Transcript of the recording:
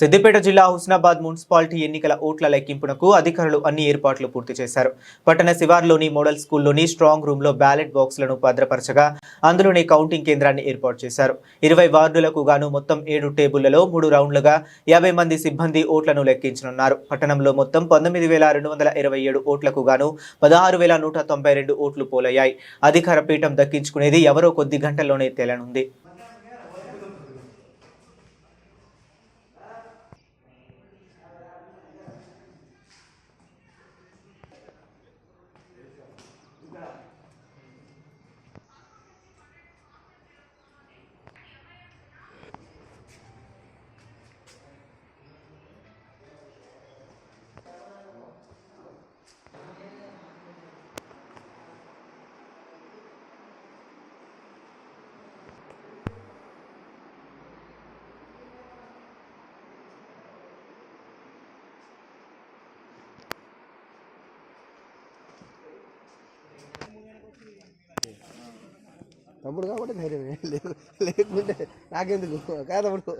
సిద్దిపేట జిల్లా హుస్నాబాద్ మున్సిపాలిటీ ఎన్నికల ఓట్ల లెక్కింపునకు అధికారులు అన్ని ఏర్పాట్లు పూర్తి చేశారు. పట్టణ శివార్లోని మోడల్ స్కూల్లోని స్ట్రాంగ్ రూమ్ లో బ్యాలెట్ బాక్సులను భద్రపరచగా అందులోనే కౌంటింగ్ కేంద్రాన్ని ఏర్పాటు చేశారు. 20 వార్డులకు గాను మొత్తం 7 టేబుళ్లలో 3 రౌండ్లుగా 50 మంది సిబ్బంది ఓట్లను లెక్కించనున్నారు. పట్టణంలో మొత్తం 19,227 ఓట్లకు గాను 16,192 ఓట్లు పోలయ్యాయి. అధికార పీఠం దక్కించుకునేది ఎవరో కొద్ది గంటల్లోనే తేలనుంది. తమ్ముడు కాబట్టి ధైర్యమే లేకుంటే నాకెందుకు కాదమ్ముడు.